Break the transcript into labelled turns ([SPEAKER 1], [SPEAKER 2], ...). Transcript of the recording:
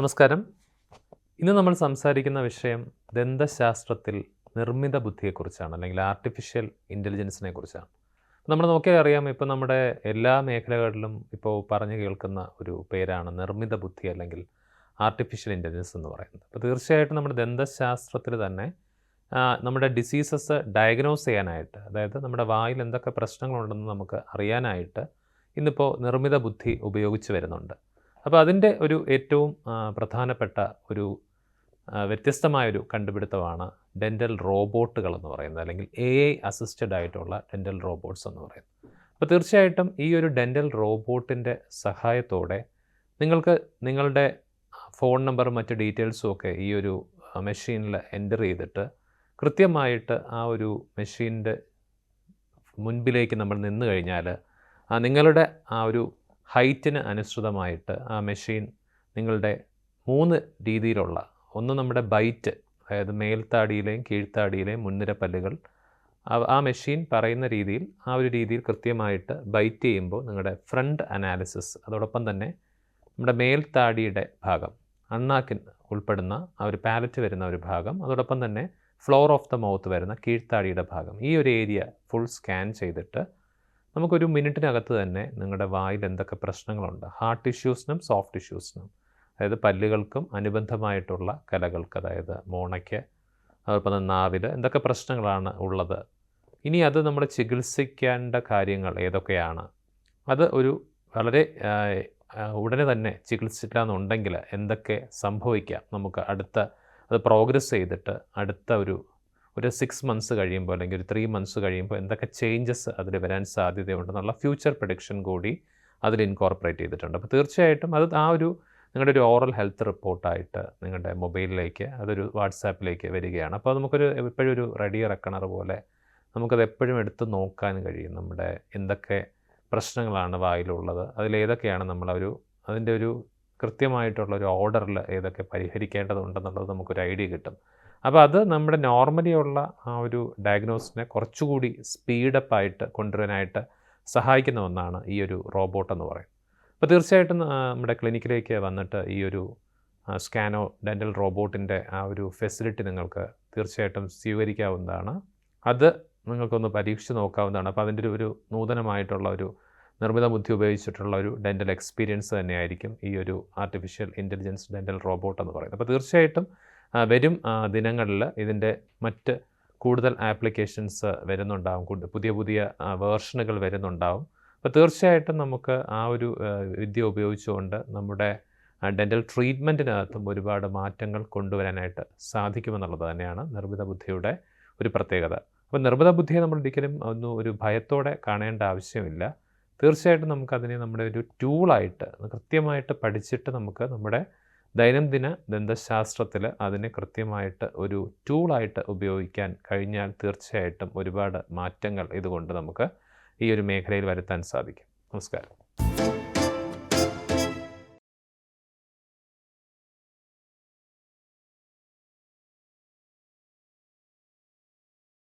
[SPEAKER 1] നമസ്കാരം. ഇന്ന് നമ്മൾ സംസാരിക്കുന്ന വിഷയം ദന്തശാസ്ത്രത്തിൽ നിർമ്മിത ബുദ്ധിയെക്കുറിച്ചാണ്, അല്ലെങ്കിൽ ആർട്ടിഫിഷ്യൽ ഇൻ്റലിജൻസിനെ കുറിച്ചാണ്. നമ്മൾ നോക്കിയാൽ അറിയാം, ഇപ്പോൾ നമ്മുടെ എല്ലാ മേഖലകളിലും ഇപ്പോൾ പറഞ്ഞു കേൾക്കുന്ന ഒരു പേരാണ് നിർമ്മിത ബുദ്ധി അല്ലെങ്കിൽ ആർട്ടിഫിഷ്യൽ ഇൻ്റലിജൻസ് എന്ന് പറയുന്നത്. അപ്പോൾ തീർച്ചയായിട്ടും നമ്മുടെ ദന്തശാസ്ത്രത്തിൽ തന്നെ നമ്മുടെ ഡിസീസസ് ഡയഗ്നോസ് ചെയ്യാനായിട്ട്, അതായത് നമ്മുടെ വായിൽ എന്തൊക്കെ പ്രശ്നങ്ങളുണ്ടെന്ന് നമുക്ക് അറിയാനായിട്ട് ഇന്നിപ്പോൾ നിർമ്മിത ബുദ്ധി ഉപയോഗിച്ച് വരുന്നുണ്ട്. അപ്പോൾ അതിൻ്റെ ഒരു ഏറ്റവും പ്രധാനപ്പെട്ട ഒരു വ്യത്യസ്തമായൊരു കണ്ടുപിടുത്തമാണ് ഡെൻ്റൽ റോബോട്ടുകൾ എന്ന് പറയുന്നത്, അല്ലെങ്കിൽ AI അസിസ്റ്റഡ് ആയിട്ടുള്ള ഡെൻ്റൽ റോബോട്ട്സ് എന്ന് പറയുന്നത്. അപ്പോൾ തീർച്ചയായിട്ടും ഈ ഒരു ഡെൻ്റൽ റോബോട്ടിൻ്റെ സഹായത്തോടെ നിങ്ങൾക്ക് നിങ്ങളുടെ ഫോൺ നമ്പറും മറ്റ് ഡീറ്റെയിൽസും ഒക്കെ ഈ ഒരു മെഷീനിൽ എൻ്റർ ചെയ്തിട്ട് കൃത്യമായിട്ട് ആ ഒരു മെഷീൻ്റെ മുൻപിലേക്ക് നമ്മൾ നിന്ന് കഴിഞ്ഞാൽ നിങ്ങളുടെ ആ ഒരു ഹൈറ്റിന് അനുസൃതമായിട്ട് ആ മെഷീൻ നിങ്ങളുടെ 3 രീതിയിലുള്ള, ഒന്ന് നമ്മുടെ ബൈറ്റ്, അതായത് മേൽത്താടിയിലെയും കീഴ്ത്താടിയിലെയും മുൻനിര പല്ലുകൾ ആ മെഷീൻ പറയുന്ന രീതിയിൽ ആ ഒരു രീതിയിൽ കൃത്യമായിട്ട് ബൈറ്റ് ചെയ്യുമ്പോൾ നിങ്ങളുടെ ഫ്രണ്ട് അനാലിസിസ്, അതോടൊപ്പം തന്നെ നമ്മുടെ മേൽത്താടിയുടെ ഭാഗം, അണ്ണാക്കിൻ ഉൾപ്പെടുന്ന ആ ഒരു പാലറ്റ് വരുന്ന ഒരു ഭാഗം, അതോടൊപ്പം തന്നെ ഫ്ലോർ ഓഫ് ദ മൗത്ത് വരുന്ന കീഴ്ത്താടിയുടെ ഭാഗം, ഈ ഒരു ഏരിയ ഫുൾ സ്കാൻ ചെയ്തിട്ട് നമുക്കൊരു മിനിറ്റിനകത്ത് തന്നെ നിങ്ങളുടെ വായിൽ എന്തൊക്കെ പ്രശ്നങ്ങളുണ്ട്, ഹാർഡ് ടിഷ്യൂസിനും സോഫ്റ്റ് ടിഷ്യൂസിനും, അതായത് പല്ലുകൾക്കും അനുബന്ധമായിട്ടുള്ള കലകൾക്ക്, അതായത് മോണയ്ക്ക്, അതോടൊപ്പം തന്നെ നാവിൽ എന്തൊക്കെ പ്രശ്നങ്ങളാണ് ഉള്ളത്, ഇനി അത് നമ്മൾ ചികിത്സിക്കേണ്ട കാര്യങ്ങൾ ഏതൊക്കെയാണ്, അത് ഒരു വളരെ ഉടനെ തന്നെ ചികിത്സിച്ചില്ല എന്നുണ്ടെങ്കിൽ എന്തൊക്കെ സംഭവിക്കാം, നമുക്ക് അത് പ്രോഗ്രസ് ചെയ്തിട്ട് അടുത്ത ഒരു 6 മന്ത്സ് കഴിയുമ്പോൾ അല്ലെങ്കിൽ ഒരു 3 മന്ത്സ് കഴിയുമ്പോൾ എന്തൊക്കെ ചേഞ്ചസ് അതിൽ വരാൻ സാധ്യതയുണ്ടെന്നുള്ള ഫ്യൂച്ചർ പ്രഡിക്ഷൻ കൂടി അതിൽ ഇൻകോർപ്പറേറ്റ് ചെയ്തിട്ടുണ്ട്. അപ്പോൾ തീർച്ചയായിട്ടും അത് നിങ്ങളുടെ ഒരു ഓറൽ ഹെൽത്ത് റിപ്പോർട്ടായിട്ട് നിങ്ങളുടെ മൊബൈലിലേക്ക്, അതൊരു വാട്സാപ്പിലേക്ക് വരികയാണ്. അപ്പോൾ നമുക്കൊരു എപ്പോഴും ഒരു റെഡി റെക്കണർ പോലെ നമുക്കത് എപ്പോഴും എടുത്ത് നോക്കാൻ കഴിയും, നമ്മുടെ എന്തൊക്കെ പ്രശ്നങ്ങളാണ് വായിലുള്ളത്, അതിലേതൊക്കെയാണ് അതിൻ്റെ ഒരു കൃത്യമായിട്ടുള്ള ഒരു ഓർഡറിൽ ഏതൊക്കെ പരിഹരിക്കേണ്ടതുണ്ടെന്നുള്ളത് നമുക്കൊരു ഐഡിയ കിട്ടും. അപ്പോൾ അത് നമ്മുടെ നോർമലി ഉള്ള ആ ഒരു ഡയഗ്നോസിനെ കുറച്ചുകൂടി സ്പീഡപ്പായിട്ട് കൊണ്ടുവരാനായിട്ട് സഹായിക്കുന്ന ഒന്നാണ് ഈ ഒരു റോബോട്ട് എന്ന് പറയും. അപ്പോൾ തീർച്ചയായിട്ടും നമ്മുടെ ക്ലിനിക്കിലേക്ക് വന്നിട്ട് ഈ ഒരു സ്കാനോ ഡെൻ്റൽ റോബോട്ടിൻ്റെ ആ ഒരു ഫെസിലിറ്റി നിങ്ങൾക്ക് തീർച്ചയായിട്ടും സ്വീകരിക്കാവുന്നതാണ്. അത് നിങ്ങൾക്കൊന്ന് പരീക്ഷിച്ച് നോക്കാവുന്നതാണ്. അപ്പോൾ അതിൻ്റെ ഒരു നൂതനമായിട്ടുള്ള ഒരു നിർമ്മിത ബുദ്ധി ഉപയോഗിച്ചിട്ടുള്ള ഒരു ഡെൻ്റൽ എക്സ്പീരിയൻസ് തന്നെയായിരിക്കും ഈ ഒരു ആർട്ടിഫിഷ്യൽ ഇൻ്റലിജൻസ് ഡെൻ്റൽ റോബോട്ട് എന്ന് പറയുന്നത്. അപ്പോൾ തീർച്ചയായിട്ടും വരും ദിനങ്ങളിൽ ഇതിൻ്റെ മറ്റ് കൂടുതൽ ആപ്ലിക്കേഷൻസ് വരുന്നുണ്ടാവും, പുതിയ വേർഷനുകൾ വരുന്നുണ്ടാവും. അപ്പോൾ തീർച്ചയായിട്ടും നമുക്ക് ആ ഒരു വിദ്യ ഉപയോഗിച്ചുകൊണ്ട് നമ്മുടെ ഡെൻ്റൽ ട്രീറ്റ്മെൻറ്റിനകത്തും ഒരുപാട് മാറ്റങ്ങൾ കൊണ്ടുവരാനായിട്ട് സാധിക്കുമെന്നുള്ളത് തന്നെയാണ് നിർമ്മിത ബുദ്ധിയുടെ ഒരു പ്രത്യേകത. അപ്പോൾ നിർമ്മിത ബുദ്ധിയെ നമ്മൾ ഒരിക്കലും ഒരു ഭയത്തോടെ കാണേണ്ട ആവശ്യമില്ല. തീർച്ചയായിട്ടും നമുക്കതിനെ നമ്മുടെ ഒരു ടൂളായിട്ട് കൃത്യമായിട്ട് പഠിച്ചിട്ട് നമുക്ക് നമ്മുടെ ദൈനംദിന ദന്തശാസ്ത്രത്തിൽ അതിനെ കൃത്യമായിട്ട് ഒരു ടൂളായിട്ട് ഉപയോഗിക്കാൻ കഴിഞ്ഞാൽ തീർച്ചയായിട്ടും ഒരുപാട് മാറ്റങ്ങൾ ഇതുകൊണ്ട് നമുക്ക് ഈ ഒരു മേഖലയിൽ വരുത്താൻ സാധിക്കും. നമസ്കാരം.